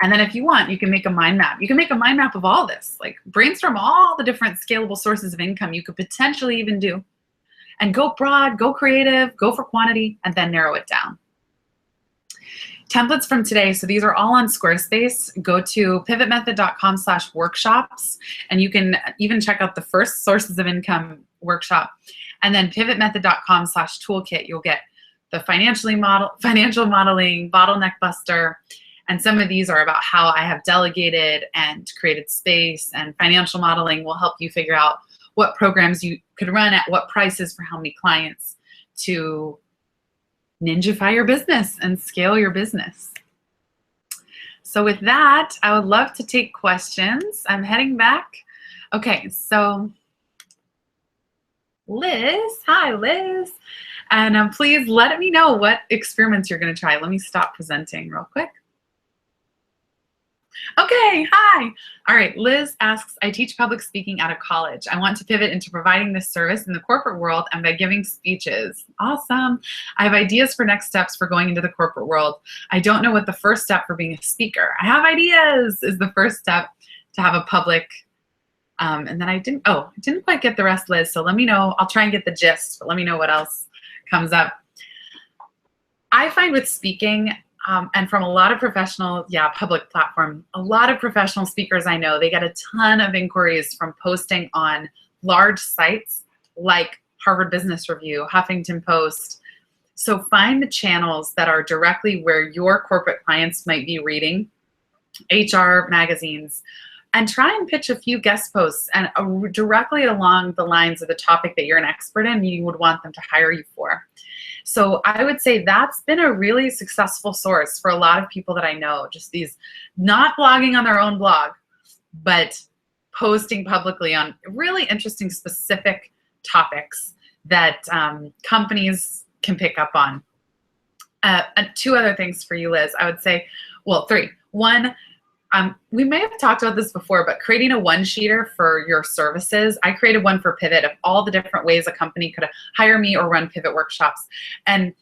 and then if you want, you can make a mind map. You can make a mind map of all this, like brainstorm all the different scalable sources of income you could potentially even do, and go broad, go creative, go for quantity, and then narrow it down. Templates from today, so these are all on Squarespace. Go to pivotmethod.com/workshops, and you can even check out the first sources of income workshop. And then pivotmethod.com/toolkit, you'll get the financial modeling, bottleneck buster, and some of these are about how I have delegated and created space, and financial modeling will help you figure out what programs you could run at what prices for how many clients to ninjafy your business and scale your business. So with that, I would love to take questions. I'm heading back. Okay, so Liz, hi Liz. And please let me know what experiments you're gonna try. Let me stop presenting real quick. Okay, hi. All right, Liz asks, I teach public speaking at a college. I want to pivot into providing this service in the corporate world and by giving speeches. Awesome. I have ideas for next steps for going into the corporate world. I don't know what the first step for being a speaker. I have ideas is the first step to have a public, and then I didn't quite get the rest, Liz, so let me know. I'll try and get the gist, but let me know what else comes up. I find with speaking, and from a lot of professional, public platform, a lot of professional speakers I know, they get a ton of inquiries from posting on large sites like Harvard Business Review, Huffington Post, So find the channels that are directly where your corporate clients might be reading, HR magazines, and try and pitch a few guest posts and directly along the lines of the topic that you're an expert in, you would want them to hire you for. So I would say that's been a really successful source for a lot of people that I know, just these not blogging on their own blog, but posting publicly on really interesting specific topics that companies can pick up on. Two other things for you, Liz. I would say, well, three. One, we may have talked about this before, but creating a one-sheeter for your services. I created one for Pivot of all the different ways a company could hire me or run Pivot workshops. And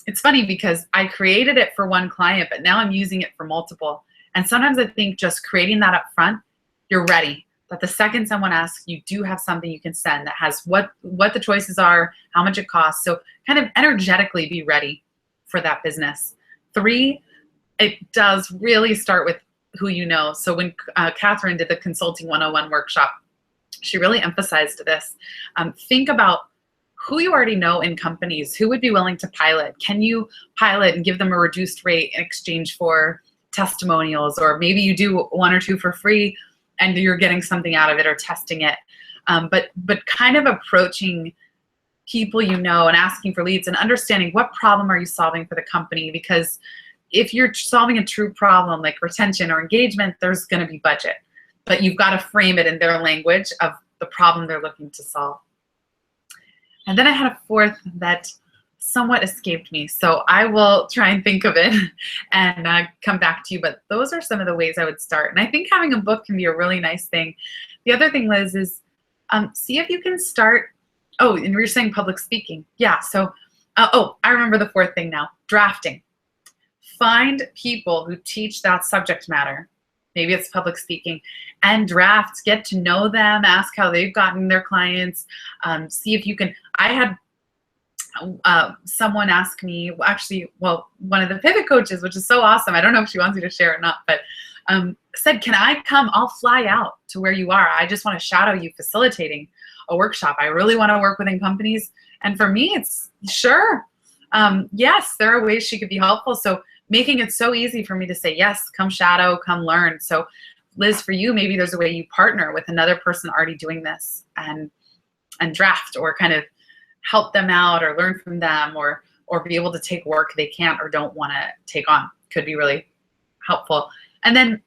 it's funny because I created it for one client, but now I'm using it for multiple. And sometimes I think just creating that up front, you're ready. That the second someone asks, you do have something you can send that has what the choices are, how much it costs. So kind of energetically be ready for that business. Three, it does really start with who you know. So when Catherine did the Consulting 101 workshop, she really emphasized this. Think about who you already know in companies, who would be willing to pilot. Can you pilot and give them a reduced rate in exchange for testimonials? Or maybe you do one or two for free and you're getting something out of it or testing it. But kind of approaching people you know and asking for leads and understanding what problem are you solving for the company, because if you're solving a true problem like retention or engagement, there's going to be budget, but you've got to frame it in their language of the problem they're looking to solve. And then I had a fourth that somewhat escaped me, so I will try and think of it and come back to you, but those are some of the ways I would start. And I think having a book can be a really nice thing. The other thing, Liz, is see if you can start, oh, and you're saying public speaking. Yeah, so, oh, I remember the fourth thing now, drafting. Find people who teach that subject matter. Maybe it's public speaking, and draft, get to know them, ask how they've gotten their clients, see if you can. I had someone ask me, actually, well, one of the Pivot coaches, which is so awesome. I don't know if she wants me to share or not, but said, can I come? I'll fly out to where you are. I just want to shadow you facilitating a workshop. I really want to work within companies. And for me, it's sure. Yes, there are ways she could be helpful. So making it so easy for me to say, yes, come shadow, come learn. So Liz, for you, maybe there's a way you partner with another person already doing this and draft or kind of help them out or learn from them or be able to take work they can't or don't want to take on. Could be really helpful. And then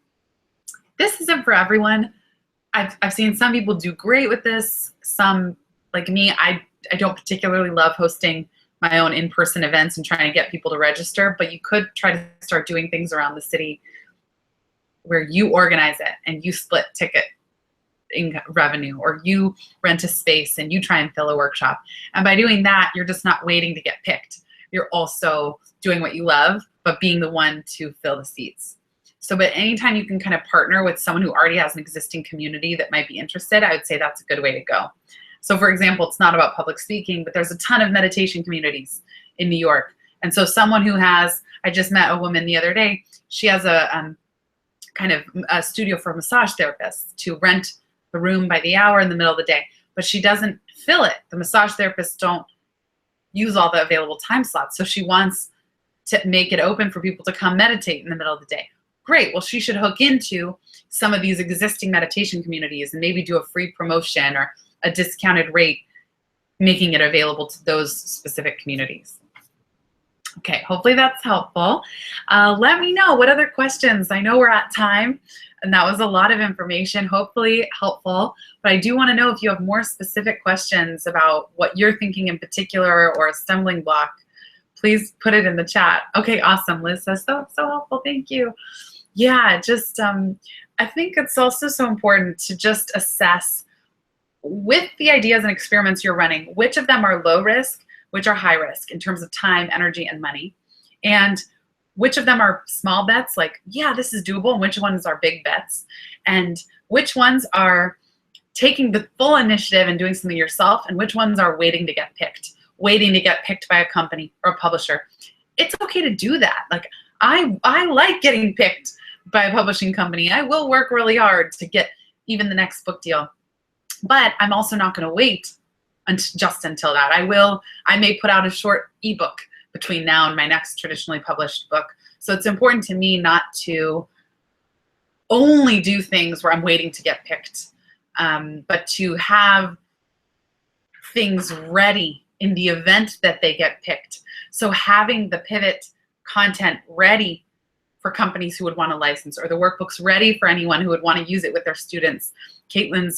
this isn't for everyone. I've seen some people do great with this. Some, like me, I don't particularly love hosting my own in-person events and trying to get people to register, but you could try to start doing things around the city where you organize it and you split ticket revenue, or you rent a space and you try and fill a workshop. And by doing that, you're just not waiting to get picked. You're also doing what you love, but being the one to fill the seats. So, but anytime you can kind of partner with someone who already has an existing community that might be interested, I would say that's a good way to go. So for example, it's not about public speaking, but there's a ton of meditation communities in New York. And so someone who has, I just met a woman the other day, she has a kind of a studio for massage therapists to rent the room by the hour in the middle of the day, but she doesn't fill it. The massage therapists don't use all the available time slots. So she wants to make it open for people to come meditate in the middle of the day. Great, well, she should hook into some of these existing meditation communities and maybe do a free promotion or a discounted rate, making it available to those specific communities. Okay, hopefully that's helpful. Let me know what other questions. I know we're at time, and that was a lot of information, hopefully helpful, but I do want to know if you have more specific questions about what you're thinking in particular or a stumbling block. Please put it in the chat. Okay, awesome. Liz says, so helpful, thank you. Yeah, just, I think it's also so important to just assess with the ideas and experiments you're running, which of them are low risk, which are high risk in terms of time, energy, and money, and which of them are small bets, like, yeah, this is doable, and which ones are big bets, and which ones are taking the full initiative and doing something yourself, and which ones are waiting to get picked by a company or a publisher. It's okay to do that. Like, I like getting picked by a publishing company. I will work really hard to get even the next book deal. But I'm also not going to wait just until that. I may put out a short ebook between now and my next traditionally published book. So it's important to me not to only do things where I'm waiting to get picked, but to have things ready in the event that they get picked. So having the pivot content ready for companies who would want to license, or the workbooks ready for anyone who would want to use it with their students. Caitlin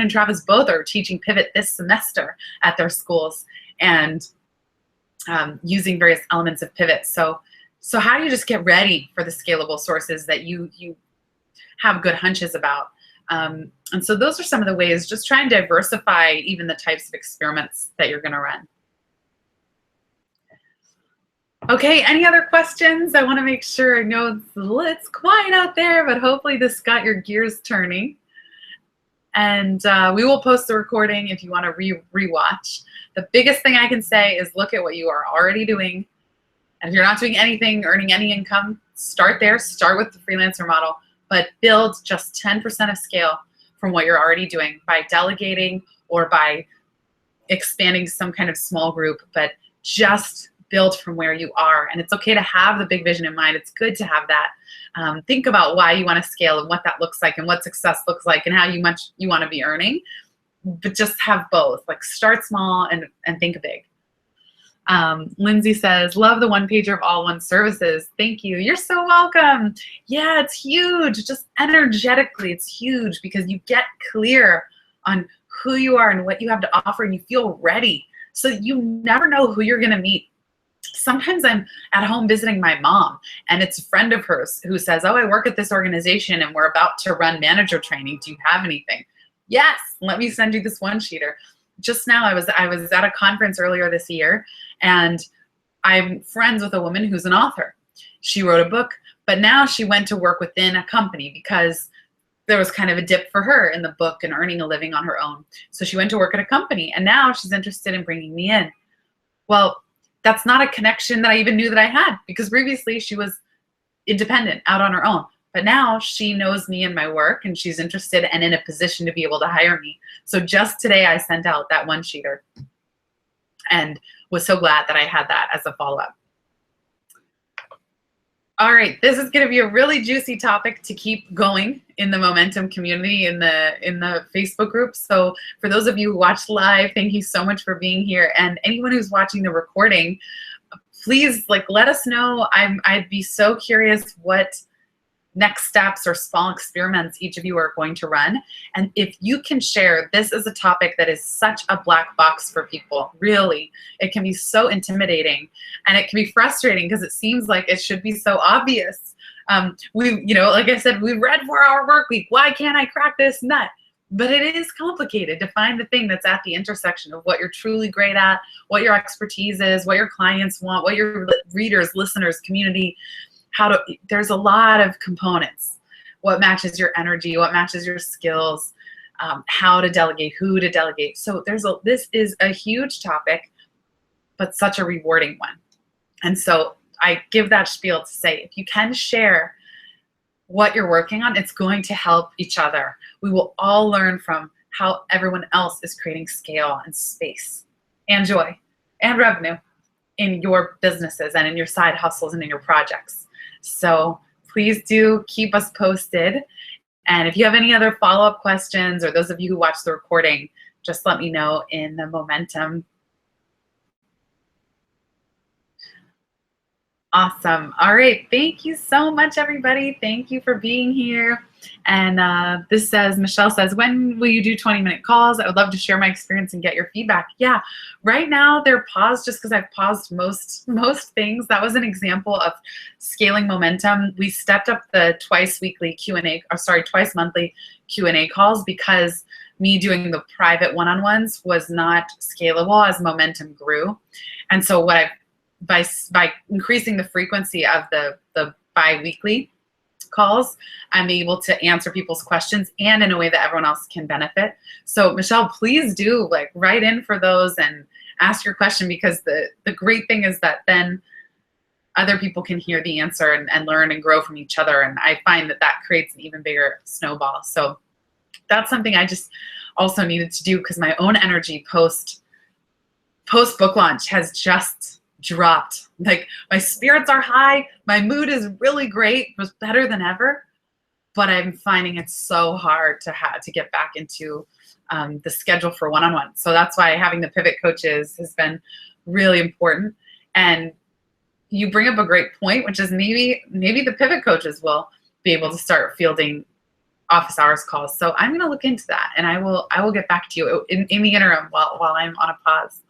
and Travis both are teaching pivot this semester at their schools, and using various elements of pivot. So how do you just get ready for the scalable sources that you have good hunches about? And so those are some of the ways. Just try and diversify even the types of experiments that you're going to run. Okay, any other questions? I want to make sure. I know it's quiet out there, but hopefully this got your gears turning. And we will post the recording if you want to rewatch. The biggest thing I can say is look at what you are already doing. And if you're not doing anything, earning any income, start there. Start with the freelancer model, but build just 10% of scale from what you're already doing by delegating or by expanding some kind of small group, but just build from where you are. And it's okay to have the big vision in mind. It's good to have that. Think about why you want to scale and what that looks like and what success looks like and how much you want to be earning, but just have both. Like start small and think big. Lindsay says, love the one-pager of all one services. Thank you. You're so welcome. Yeah, it's huge. Just energetically, it's huge because you get clear on who you are and what you have to offer, and you feel ready. So you never know who you're going to meet. Sometimes I'm at home visiting my mom, and it's a friend of hers who says, oh, I work at this organization and we're about to run manager training. Do you have anything? Yes, let me send you this one-sheeter. Just now I was at a conference earlier this year, and I'm friends with a woman who's an author. She wrote a book, but now she went to work within a company because there was kind of a dip for her in the book and earning a living on her own. So she went to work at a company, and now she's interested in bringing me in. Well, that's not a connection that I even knew that I had, because previously she was independent, out on her own. But now she knows me and my work, and she's interested and in a position to be able to hire me. So just today I sent out that one-sheeter and was so glad that I had that as a follow-up. All right, this is going to be a really juicy topic to keep going in the Momentum community in the Facebook group. So for those of you who watched live, thank you so much for being here. And anyone who's watching the recording, please let us know. I'd be so curious what next steps or small experiments each of you are going to run. And if you can share, this is a topic that is such a black box for people, really. It can be so intimidating, and it can be frustrating because it seems like it should be so obvious. Like I said, we read 4-hour work week. Why can't I crack this nut? But it is complicated to find the thing that's at the intersection of what you're truly great at, what your expertise is, what your clients want, what your readers, listeners, community, there's a lot of components. What matches your energy, what matches your skills, how to delegate, who to delegate. So this is a huge topic, but such a rewarding one. And so I give that spiel to say, if you can share what you're working on, it's going to help each other. We will all learn from how everyone else is creating scale and space and joy and revenue in your businesses and in your side hustles and in your projects. So please do keep us posted. And if you have any other follow-up questions, or those of you who watch the recording, just let me know in the Momentum. Awesome. All right. Thank you so much, everybody. Thank you for being here. And Michelle says, when will you do 20-minute calls? I would love to share my experience and get your feedback. Yeah, right now they're paused just because I've paused most things. That was an example of scaling momentum. We stepped up the twice monthly Q&A calls because me doing the private one-on-ones was not scalable as momentum grew. And so by increasing the frequency of the bi-weekly calls, I'm able to answer people's questions and in a way that everyone else can benefit. So Michelle, please do write in for those and ask your question, because the great thing is that then other people can hear the answer and learn and grow from each other. And I find that creates an even bigger snowball. So that's something I just also needed to do, because my own energy post book launch has just dropped. Like my spirits are high, my mood is really great, it was better than ever, but I'm finding it so hard to get back into the schedule for one-on-one. So that's why having the pivot coaches has been really important. And you bring up a great point, which is maybe the pivot coaches will be able to start fielding office hours calls. So I'm going to look into that, and I will get back to you in the interim while I'm on a pause.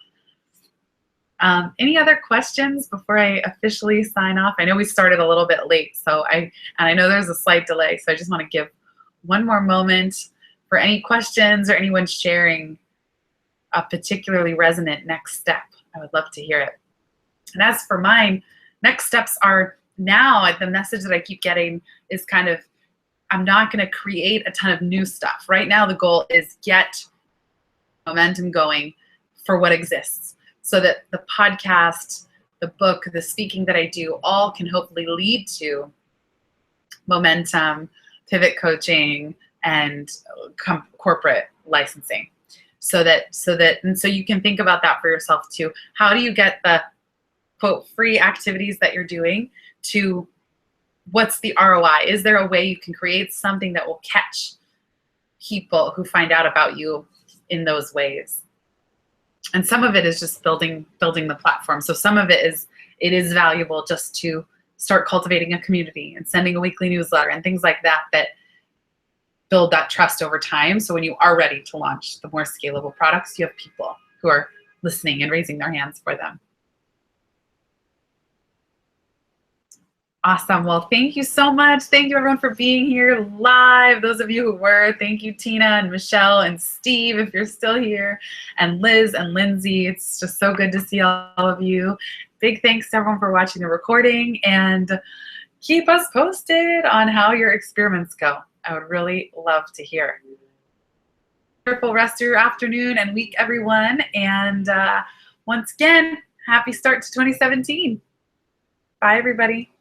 Any other questions before I officially sign off? I know we started a little bit late, so I know there's a slight delay, so I just want to give one more moment for any questions or anyone sharing a particularly resonant next step. I would love to hear it. And as for mine, next steps are now, the message that I keep getting is kind of, I'm not going to create a ton of new stuff. Right now, the goal is get momentum going for what exists, so that the podcast, the book, the speaking that I do, all can hopefully lead to momentum, pivot coaching, and corporate licensing. So you can think about that for yourself too. How do you get the quote free activities that you're doing to what's the ROI? Is there a way you can create something that will catch people who find out about you in those ways? And some of it is just building the platform. So some of it is valuable just to start cultivating a community and sending a weekly newsletter and things like that build that trust over time. So when you are ready to launch the more scalable products, you have people who are listening and raising their hands for them. Awesome. Well, thank you so much. Thank you everyone for being here live. Those of you who were, thank you Tina and Michelle and Steve if you're still here, and Liz and Lindsay. It's just so good to see all of you. Big thanks to everyone for watching the recording, and keep us posted on how your experiments go. I would really love to hear. Wonderful rest of your afternoon and week, everyone. And once again, happy start to 2017. Bye, everybody.